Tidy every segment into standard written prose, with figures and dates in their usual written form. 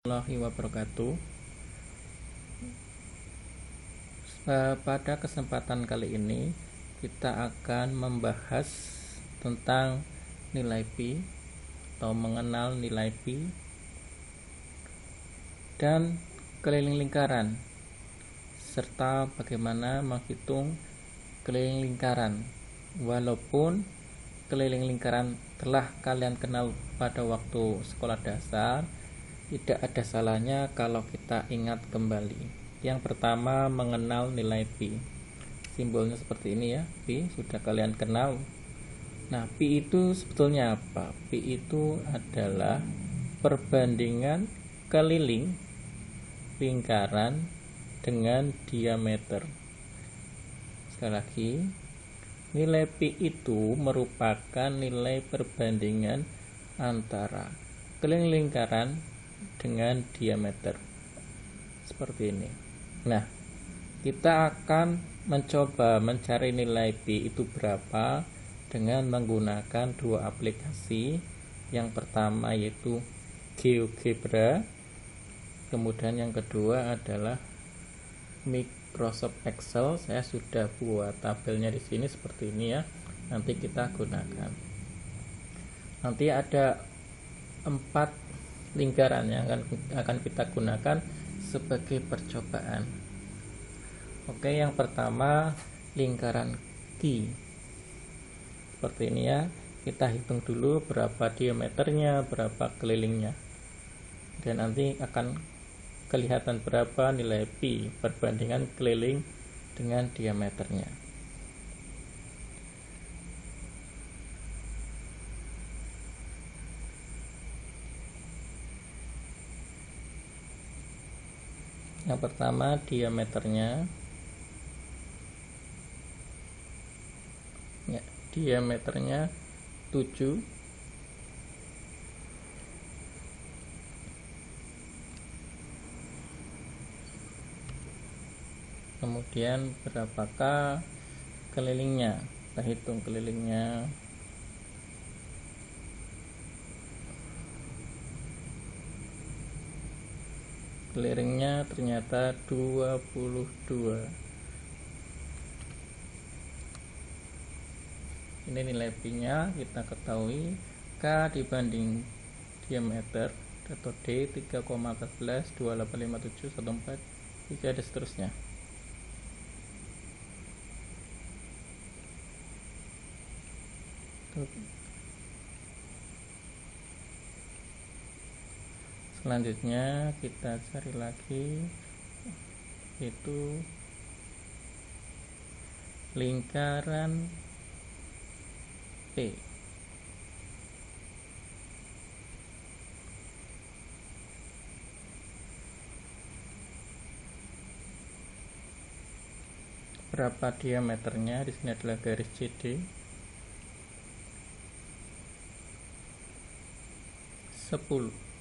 warahmatullahi wabarakatuh. Pada kesempatan kali ini kita akan membahas tentang nilai pi atau mengenal nilai pi dan keliling lingkaran serta bagaimana menghitung keliling lingkaran. Walaupun keliling lingkaran telah kalian kenal pada waktu sekolah dasar, tidak ada salahnya kalau kita ingat kembali. Yang pertama, mengenal nilai pi. Simbolnya seperti ini ya, pi sudah kalian kenal. Nah, pi itu sebetulnya apa? Pi itu adalah perbandingan keliling lingkaran dengan diameter. Sekali lagi, nilai pi itu merupakan nilai perbandingan antara keliling lingkaran dengan diameter. Seperti ini. Nah, kita akan mencoba mencari nilai pi itu berapa dengan menggunakan dua aplikasi. Yang pertama yaitu GeoGebra, kemudian yang kedua adalah Microsoft Excel. Saya sudah buat tabelnya di sini seperti ini ya. Nanti kita gunakan. Nanti ada 4 lingkaran yang akan kita gunakan sebagai percobaan. Oke, yang pertama lingkaran Q. Seperti ini ya. Kita hitung dulu berapa diameternya, berapa kelilingnya. Dan nanti akan kelihatan berapa nilai pi perbandingan keliling dengan diameternya. Yang pertama diameternya ya, diameternya 7. Kemudian berapakah kelilingnya? Kita hitung kelilingnya. Kelilingnya ternyata 22. Ini nilai pi nya, kita ketahui K dibanding diameter atau D 3,14, 2857, 14, 3 dan seterusnya. Selanjutnya kita cari lagi yaitu lingkaran P. Berapa diameternya? Di sini adalah garis CD. 10.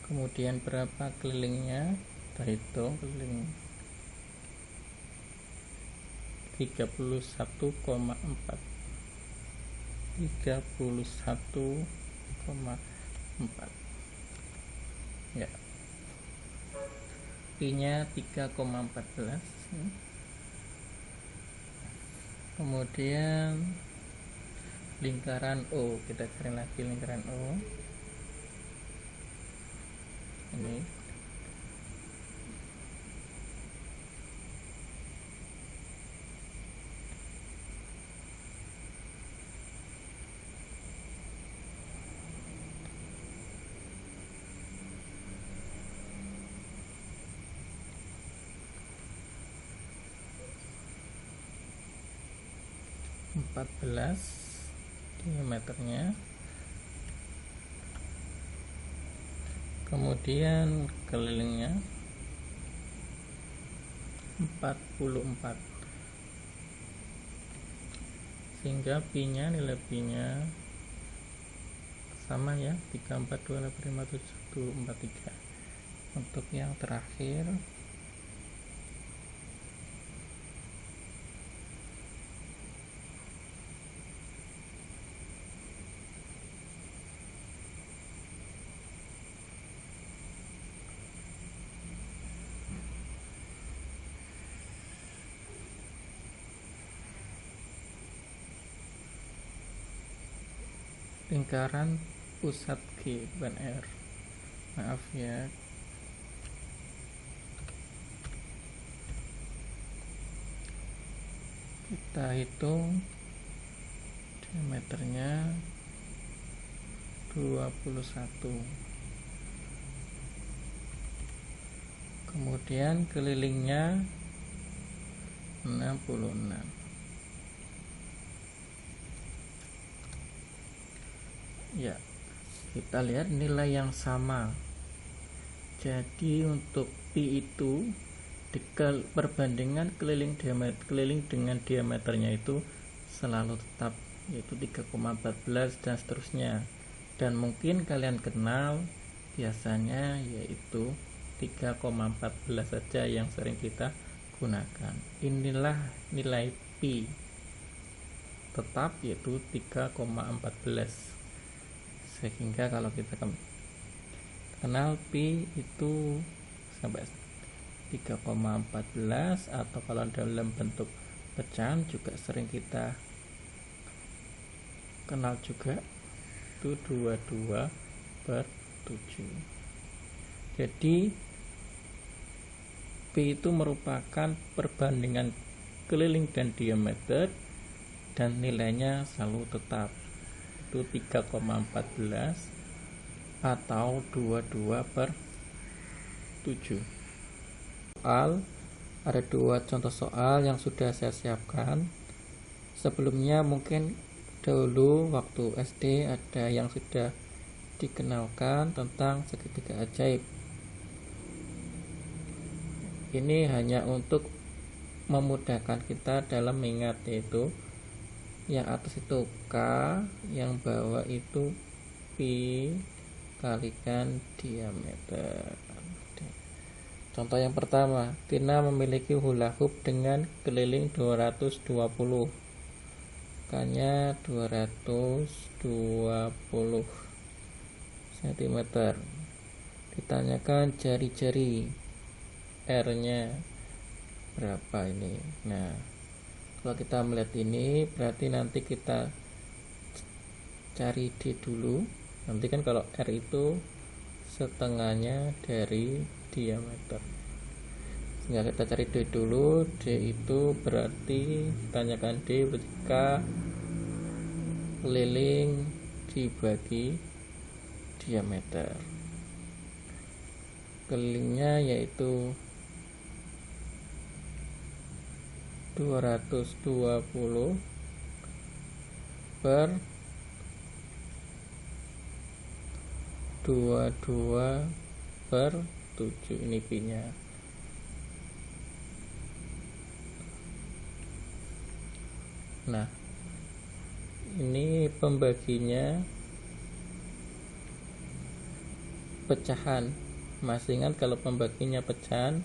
Kemudian berapa kelilingnya? Kita hitung keliling 31,4. 31,4 ya. Pi nya 3,14. Kemudian lingkaran O, kita cari lagi lingkaran O. Ini diameternya. Kemudian kelilingnya 44, sehingga pi nya, nilai pi nya sama ya, 342,85743. Untuk yang terakhir lingkaran pusat G bukan R, maaf ya. Kita hitung diameternya 21, kemudian kelilingnya 66. Ya, kita lihat nilai yang sama. Jadi untuk pi itu perbandingan keliling dengan diameternya itu selalu tetap, yaitu 3,14 dan seterusnya. Dan mungkin kalian kenal biasanya yaitu 3,14 saja yang sering kita gunakan. Inilah nilai pi tetap, yaitu 3,14. Sehingga kalau kita kenal pi itu sampai 3,14, atau kalau dalam bentuk pecahan juga sering kita kenal juga, itu 22/7. Jadi pi itu merupakan perbandingan keliling dan diameter dan nilainya selalu tetap, itu 3,14 atau 22/7. Ada dua contoh soal yang sudah saya siapkan. Sebelumnya mungkin dahulu waktu SD ada yang sudah dikenalkan tentang segitiga ajaib. Ini hanya untuk memudahkan kita dalam mengingat, yaitu yang atas itu K, yang bawah itu pi kalikan diameter. Contoh yang pertama, Tina memiliki hula hoop dengan keliling 220, K-nya 220 cm. Ditanyakan jari-jari R-nya berapa ini. Nah, kalau kita melihat ini berarti nanti kita cari D dulu. Nanti kan kalau R itu setengahnya dari diameter, sehingga kita cari D dulu. D itu berarti ditanyakan D berarti K keliling dibagi diameter. Kelilingnya yaitu 220 per 22/7, ini pi-nya. Nah, ini pembaginya pecahan. Masih ingat kalau pembaginya pecahan,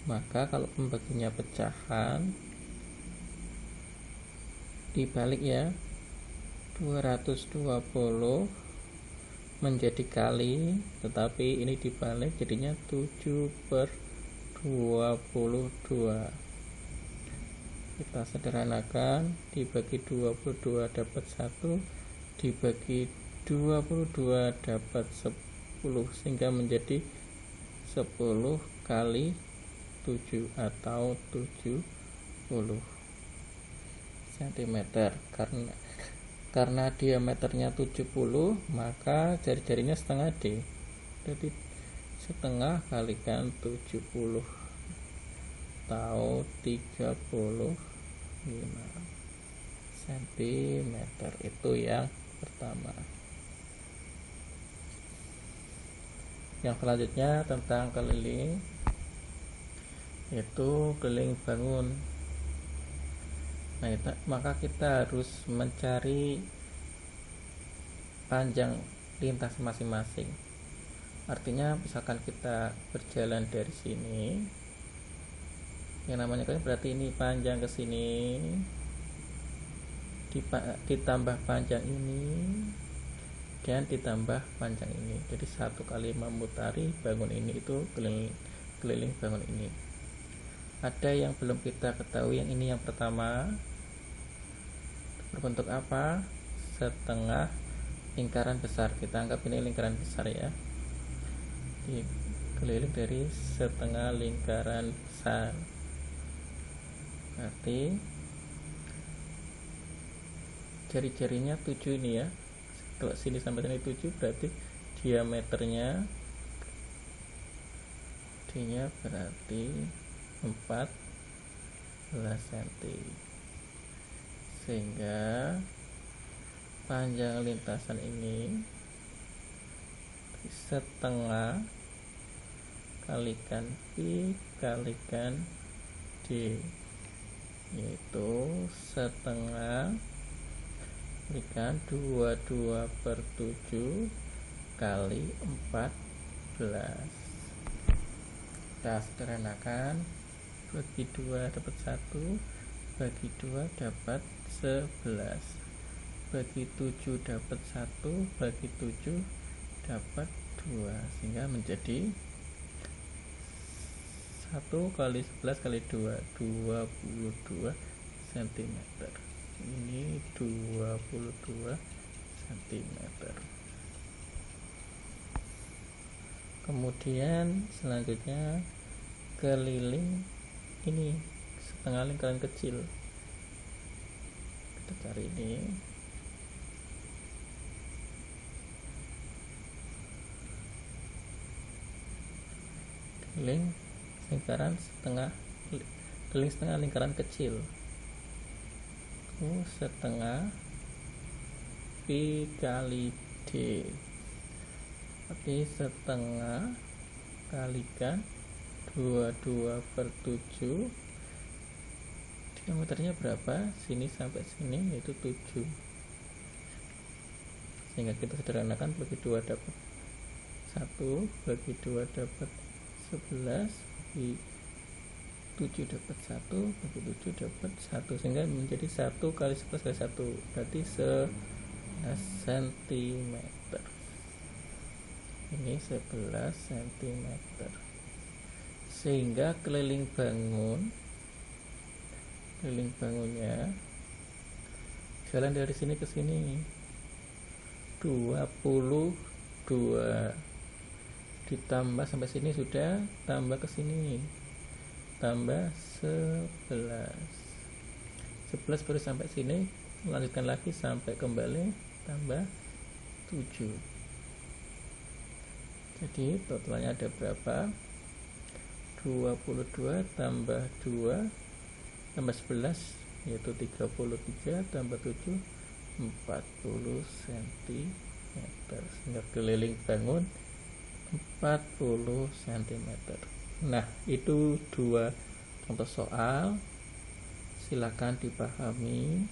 maka kalau pembaginya pecahan dibalik ya, 220 menjadi kali, tetapi ini dibalik jadinya 7/22. Kita sederhanakan, dibagi 22 dapat 1, dibagi 22 dapat 10, sehingga menjadi 10 kali 7 atau 70 cm. Karena diameternya 70, maka jari-jarinya setengah D. Jadi setengah kalikan 70 atau 35 cm. Itu yang pertama. Yang selanjutnya tentang keliling, yaitu keliling bangun. Nah, maka kita harus mencari panjang lintas masing-masing. Artinya misalkan kita berjalan dari sini, yang namanya kalian berarti ini panjang ke sini ditambah panjang ini dan ditambah panjang ini, jadi 1 kali memutari bangun ini itu keliling bangun ini. Ada yang belum kita ketahui, yang ini yang pertama berbentuk apa? Setengah lingkaran besar. Kita anggap ini lingkaran besar ya, dikelilingi dari setengah lingkaran besar. Berarti jari-jarinya 7 ini ya. Kalau sini sampai sini 7, berarti diameternya D-nya berarti 14 cm. Sehingga panjang lintasan ini setengah kalikan pi kalikan D, yaitu setengah kalikan 22/7 kali 14. Kita sederhanakan, bagi 2 dapat 1, bagi 2 dapat 11, bagi 7 dapat 1, bagi 7 dapat 2, sehingga menjadi 1 kali 11 kali 2, 22 cm. Ini 22 cm. Kemudian selanjutnya keliling ini setengah lingkaran kecil. Kita cari ini. Keliling setengah lingkaran kecil. Setengah pi kali D, tapi setengah kalikan 22/7, diameternya berapa? Sini sampai sini yaitu 7, sehingga kita sederhanakan, bagi 2 dapat 1, bagi 2 dapat 11, bagi 7 dapat 1, bagi 7 dapat 1, sehingga menjadi 1 kali 11 kali 1, berarti 11 cm. Ini 11 cm. Sehingga keliling bangunnya jalan dari sini ke sini 22, ditambah sampai sini sudah, tambah ke sini tambah 11 baru sampai sini, lanjutkan lagi sampai kembali tambah 7. Jadi totalnya ada berapa? 22 tambah 2 tambah 11 yaitu 33, tambah 7 40 cm. Sehingga keliling bangun 40 cm. Nah, itu 2 contoh soal. Silakan dipahami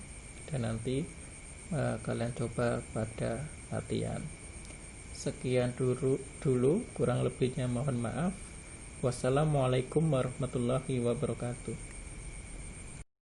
dan nanti kalian coba pada latihan. Sekian dulu, kurang lebihnya mohon maaf. Wassalamualaikum warahmatullahi wabarakatuh.